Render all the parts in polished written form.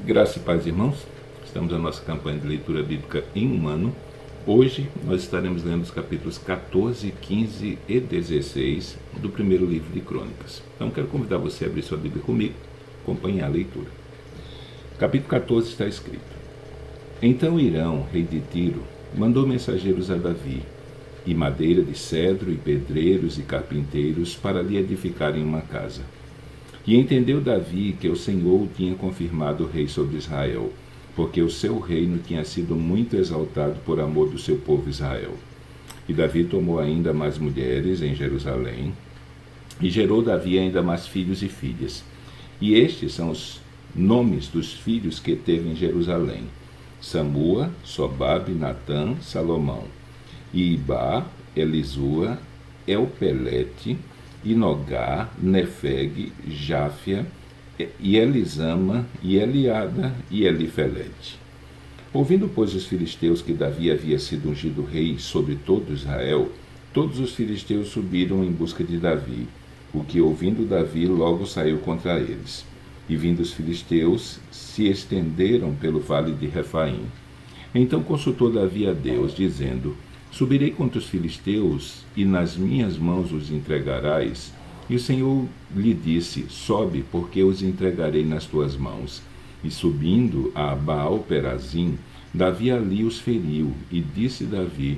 Graça e paz, irmãos. Estamos na nossa campanha de leitura bíblica em um ano. Hoje nós estaremos lendo os capítulos 14, 15 e 16 do primeiro livro de Crônicas. Então quero convidar você a abrir sua Bíblia comigo, acompanhar a leitura. Capítulo 14 está escrito: Então Irão, rei de Tiro, mandou mensageiros a Davi, e madeira de cedro, e pedreiros e carpinteiros, para lhe edificarem uma casa. E entendeu Davi que o Senhor o tinha confirmado rei sobre Israel, porque o seu reino tinha sido muito exaltado por amor do seu povo Israel. E Davi tomou ainda mais mulheres em Jerusalém, e gerou Davi ainda mais filhos e filhas. E estes são os nomes dos filhos que teve em Jerusalém: Samua, Sobabe, Natã, Salomão, e Ibá, Elisua, Elpelete, Inogá, Nefeg, Jáfia, e Elisama, e Eliada, e Elifelete. Ouvindo, pois, os filisteus que Davi havia sido ungido rei sobre todo Israel, todos os filisteus subiram em busca de Davi, o que, ouvindo Davi, logo saiu contra eles. E vindo os filisteus, se estenderam pelo vale de Refaim. Então consultou Davi a Deus, dizendo: Subirei contra os filisteus, e nas minhas mãos os entregarás? E o Senhor lhe disse: Sobe, porque os entregarei nas tuas mãos. E subindo a Baal-Perazim, Davi ali os feriu, e disse Davi: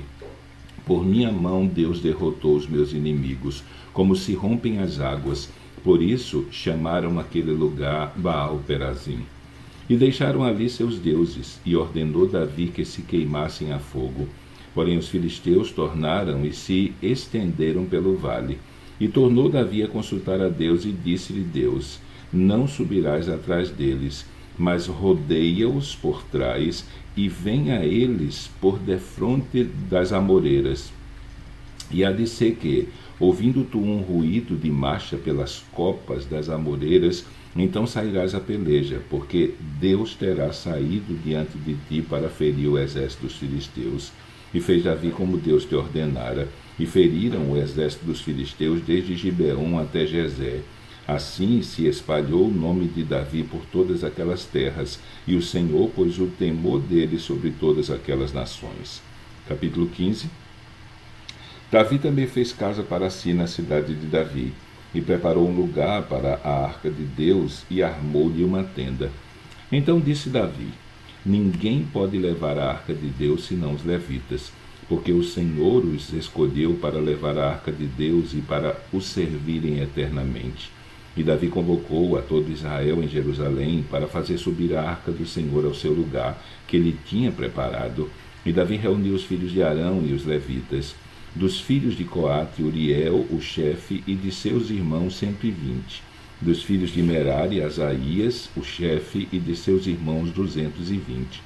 Por minha mão Deus derrotou os meus inimigos, como se rompem as águas. Por isso chamaram aquele lugar Baal-Perazim. E deixaram ali seus deuses, e ordenou Davi que se queimassem a fogo. Porém os filisteus tornaram e se estenderam pelo vale. E tornou Davi a consultar a Deus, e disse-lhe Deus: Não subirás atrás deles, mas rodeia-os por trás, e vem a eles por defronte das amoreiras. E há de ser que, ouvindo tu um ruído de marcha pelas copas das amoreiras, então sairás a peleja, porque Deus terá saído diante de ti para ferir o exército dos filisteus. E fez Davi como Deus te ordenara, e feriram o exército dos filisteus desde Gibeon até Gezé. Assim se espalhou o nome de Davi por todas aquelas terras, e o Senhor pôs o temor dele sobre todas aquelas nações. Capítulo 15. Davi também fez casa para si na cidade de Davi, e preparou um lugar para a arca de Deus, e armou-lhe uma tenda. Então disse Davi: Ninguém pode levar a arca de Deus senão os levitas, porque o Senhor os escolheu para levar a arca de Deus e para o servirem eternamente. E Davi convocou a todo Israel em Jerusalém para fazer subir a arca do Senhor ao seu lugar, que ele tinha preparado. E Davi reuniu os filhos de Arão e os levitas. Dos filhos de Coate, Uriel, o chefe, e de seus irmãos 120. Dos filhos de Merari, Asaías, o chefe, e de seus irmãos 220.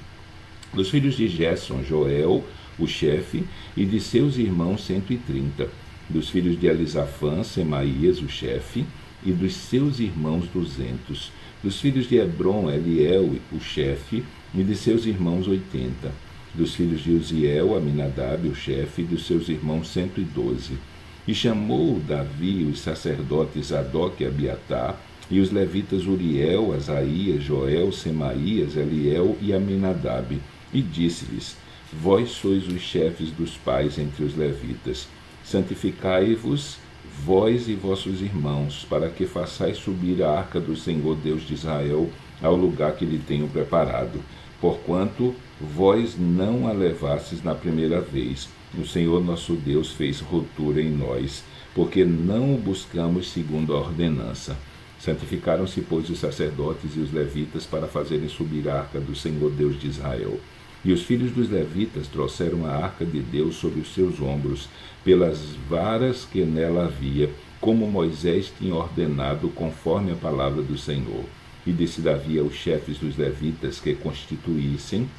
Dos filhos de Gerson, Joel, o chefe, e de seus irmãos 130. Dos filhos de Elisafã, Semaías, o chefe, e dos seus irmãos 200. Dos filhos de Hebron, Eliel, o chefe, e de seus irmãos 80. Dos filhos de Uziel, Aminadab, o chefe, e dos seus irmãos 112. E chamou Davi os sacerdotes Zadok e Abiatar, e os levitas Uriel, Asaías, Joel, Semaías, Eliel e Aminadab, e disse-lhes: Vós sois os chefes dos pais entre os levitas. Santificai-vos, vós e vossos irmãos, para que façais subir a arca do Senhor Deus de Israel ao lugar que lhe tenho preparado. Porquanto vós não a levastes na primeira vez, o Senhor nosso Deus fez ruptura em nós, porque não o buscamos segundo a ordenança. Santificaram-se, pois, os sacerdotes e os levitas para fazerem subir a arca do Senhor Deus de Israel. E os filhos dos levitas trouxeram a arca de Deus sobre os seus ombros, pelas varas que nela havia, como Moisés tinha ordenado, conforme a palavra do Senhor. E disse Davi aos chefes dos levitas que constituíssem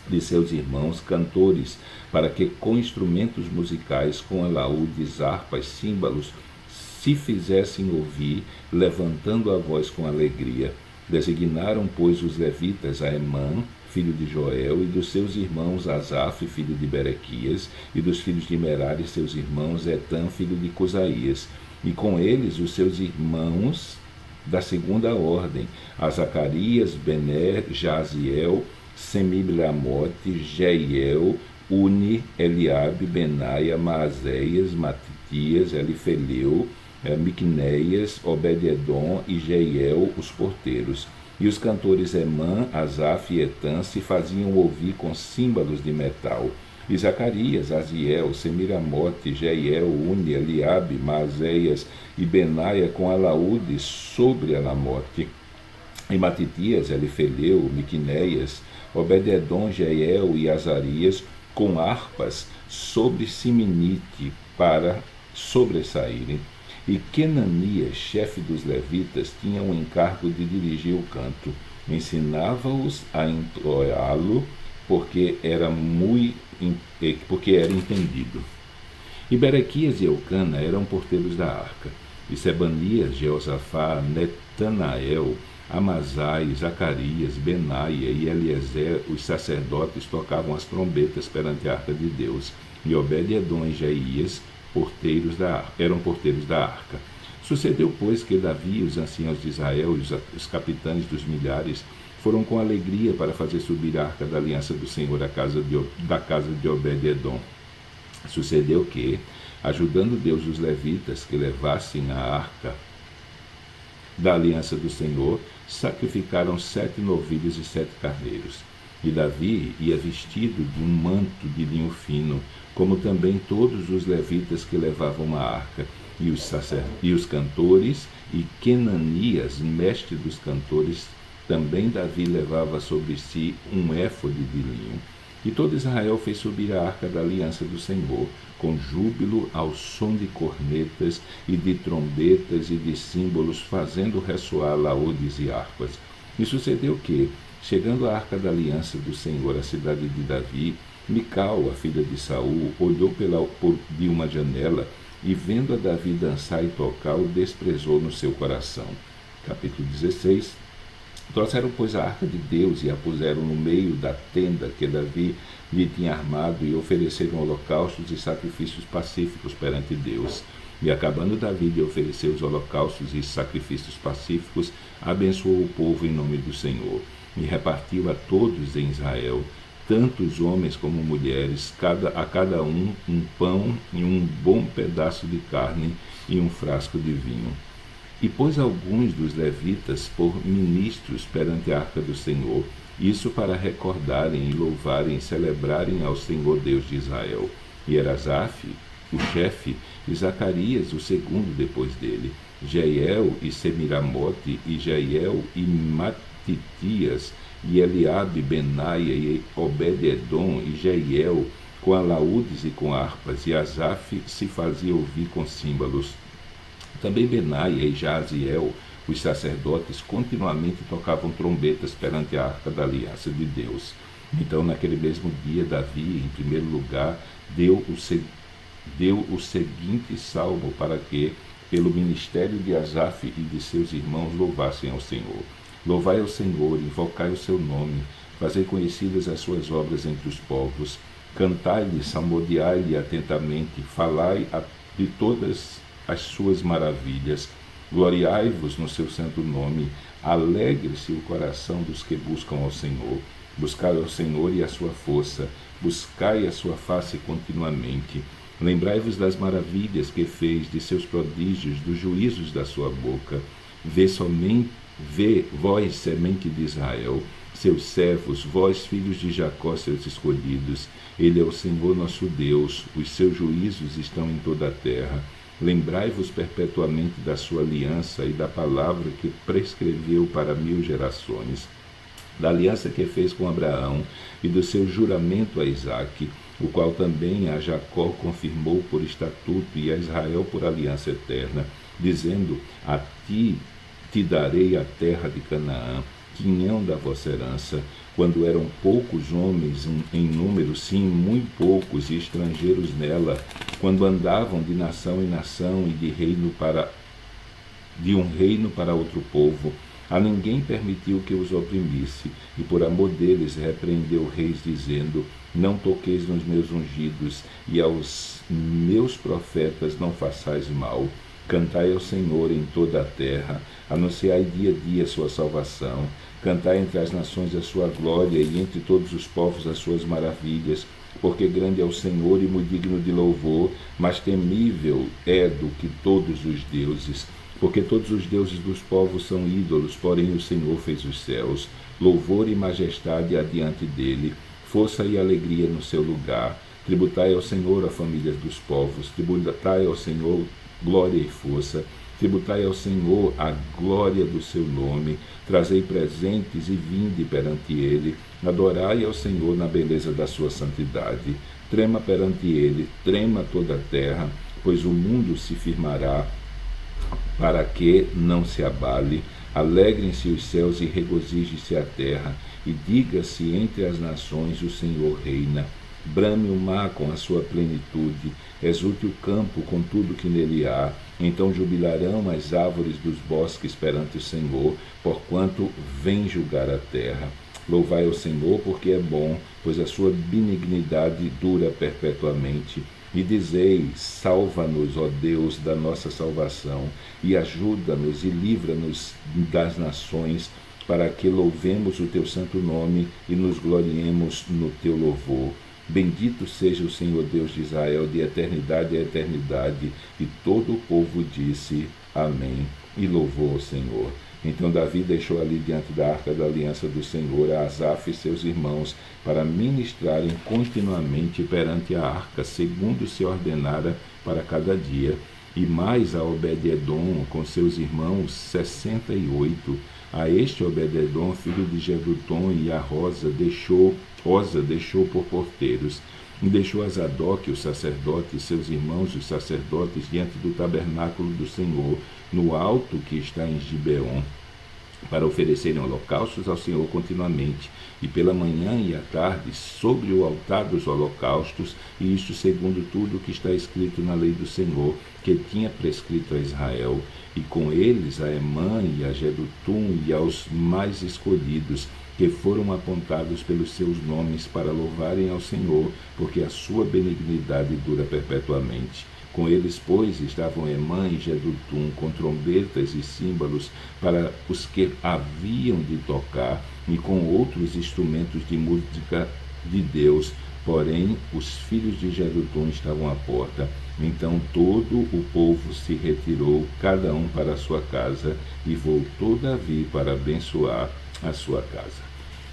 de seus irmãos cantores, para que com instrumentos musicais, com alaúdes, harpas, símbalos, se fizessem ouvir, levantando a voz com alegria. Designaram, pois, os levitas a Emã, filho de Joel, e dos seus irmãos Asaf, filho de Berequias, e dos filhos de Merari, seus irmãos Etã, filho de Cusaías, e com eles os seus irmãos da segunda ordem, a Zacarias, Bené, Jaziel, Semilamote, Jeiel, Uni, Eliabe, Benaia, Maazéias, Matitias, Elifeleu, Miqunéias, Obed-edom e Jeiel, os porteiros. E os cantores Emã, Asaf e Etã se faziam ouvir com símbolos de metal. E Zacarias, Aziel, Semiramote, Jeiel, Uni, Eliabe, Maazéias e Benaia com alaúdes sobre Alamote. E Matitias, Elifeleu, Miqunéias, Obed-edom, Jeiel e Azarias com harpas sobre Siminite para sobressaírem. E Quenanias, chefe dos levitas, tinha o encargo de dirigir o canto. Ensinava-os a entoá-lo, porque era entendido. E Berequias e Eucana eram porteiros da arca. E Sebanias, Jeosafá, Netanael, Amazai, Zacarias, Benaia e Eliezer, os sacerdotes, tocavam as trombetas perante a arca de Deus. E Obed-edom e Jeias eram porteiros da arca. Sucedeu, pois, que Davi e os anciãos de Israel e os capitães dos milhares foram com alegria para fazer subir a arca da aliança do Senhor da casa de Obed-edom. Sucedeu que, ajudando Deus os levitas que levassem a arca da aliança do Senhor, sacrificaram 7 novilhos e 7 carneiros. E Davi ia vestido de um manto de linho fino, como também todos os levitas que levavam a arca, e os cantores, e Quenanias, mestre dos cantores, também Davi levava sobre si um éfode de linho. E todo Israel fez subir a arca da aliança do Senhor, com júbilo ao som de cornetas e de trombetas e de símbolos, fazendo ressoar laúdes e harpas. E sucedeu que, chegando a arca da aliança do Senhor à cidade de Davi, Mical, a filha de Saul, olhou de uma janela e, vendo a Davi dançar e tocar, o desprezou no seu coração. Capítulo 16. Trouxeram, pois, a arca de Deus e a puseram no meio da tenda que Davi lhe tinha armado e ofereceram holocaustos e sacrifícios pacíficos perante Deus. E acabando Davi de oferecer os holocaustos e sacrifícios pacíficos, abençoou o povo em nome do Senhor e repartiu a todos em Israel, tanto os homens como mulheres, a cada um pão e um bom pedaço de carne e um frasco de vinho. E pôs alguns dos levitas por ministros perante a arca do Senhor, isso para recordarem e louvarem e celebrarem ao Senhor Deus de Israel. E era Asaf, o chefe, e Zacarias, o segundo depois dele, Jeiel e Semiramote, e Jeiel e Matitias, e Eliabe, Benaia e Obed-edom e Jeiel, com alaúdes e com harpas, e Asaf se fazia ouvir com símbolos. Também Benaia e Jaziel, os sacerdotes, continuamente tocavam trombetas perante a arca da aliança de Deus. Então, naquele mesmo dia, Davi, em primeiro lugar, deu o seguinte salmo para que, pelo ministério de Asaf e de seus irmãos, louvassem ao Senhor. Louvai ao Senhor, invocai o seu nome, fazei conhecidas as suas obras entre os povos, cantai-lhe, salmodiai-lhe atentamente, falai de todas as suas maravilhas, gloriai-vos no seu santo nome, alegre-se o coração dos que buscam ao Senhor. Buscai ao Senhor e a sua força, buscai a sua face continuamente. Lembrai-vos das maravilhas que fez, de seus prodígios, dos juízos da sua boca. Vê, vós, semente de Israel, seus servos, vós, filhos de Jacó, seus escolhidos. Ele é o Senhor nosso Deus, os seus juízos estão em toda a terra. Lembrai-vos perpetuamente da sua aliança e da palavra que prescreveu para 1000 gerações, da aliança que fez com Abraão e do seu juramento a Isaque, o qual também a Jacó confirmou por estatuto e a Israel por aliança eterna, dizendo: a ti te darei a terra de Canaã, quinhão da vossa herança, quando eram poucos homens em número, sim, muito poucos, e estrangeiros nela, quando andavam de nação em nação e de um reino para outro povo. A ninguém permitiu que os oprimisse, e por amor deles repreendeu reis, dizendo: não toqueis nos meus ungidos, e aos meus profetas não façais mal. Cantai ao Senhor em toda a terra, Anunciai dia a dia a sua salvação. Cantai entre as nações a sua glória e entre todos os povos as suas maravilhas. Porque grande é o Senhor e muito digno de louvor, mas temível é do que todos os deuses. Porque todos os deuses dos povos são ídolos, porém o Senhor fez os céus. Louvor e majestade adiante dele, força e alegria no seu lugar. Tributai ao Senhor a família dos povos, tributai ao Senhor glória e força. Tributai ao Senhor a glória do seu nome, trazei presentes e vinde perante ele, adorai ao Senhor na beleza da sua santidade. Trema perante ele, trema toda a terra, pois o mundo se firmará, para que não se abale. Alegrem-se os céus e regozije-se a terra, e diga-se entre as nações: o Senhor reina. Brame o mar com a sua plenitude, exulte o campo com tudo que nele há. Então jubilarão as árvores dos bosques perante o Senhor, porquanto vem julgar a terra. Louvai ao Senhor, porque é bom, pois a sua benignidade dura perpetuamente. E dizei: salva-nos, ó Deus, da nossa salvação, e ajuda-nos e livra-nos das nações, para que louvemos o teu santo nome e nos gloriemos no teu louvor. Bendito seja o Senhor Deus de Israel, de eternidade a eternidade. E todo o povo disse: amém, e louvou ao Senhor. Então Davi deixou ali diante da arca da aliança do Senhor a Asaf e seus irmãos, para ministrarem continuamente perante a arca, segundo se ordenara para cada dia. E mais a Obed-edom com seus irmãos 68. A este Obed-edom, filho de Jedutum, e a Rosa deixou por porteiros. E deixou a Zadok, o sacerdote, e seus irmãos, os sacerdotes, diante do tabernáculo do Senhor, no alto que está em Gibeon, para oferecerem holocaustos ao Senhor continuamente, e pela manhã e à tarde, sobre o altar dos holocaustos, e isto segundo tudo que está escrito na lei do Senhor, que tinha prescrito a Israel, e com eles a Emã e a Jedutum e aos mais escolhidos, que foram apontados pelos seus nomes para louvarem ao Senhor, porque a sua benignidade dura perpetuamente. Com eles, pois, estavam Emã e Jedutum, com trombetas e símbolos para os que haviam de tocar, e com outros instrumentos de música de Deus. Porém, os filhos de Jedutum estavam à porta. Então todo o povo se retirou, cada um para a sua casa, e voltou Davi para abençoar a sua casa.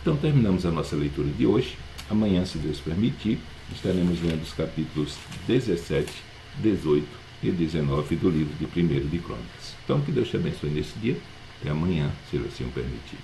Então terminamos a nossa leitura de hoje. Amanhã, se Deus permitir, estaremos lendo os capítulos 17, 18 e 19 do livro de 1 de Crônicas. Então que Deus te abençoe nesse dia. Até amanhã, se assim o permitir.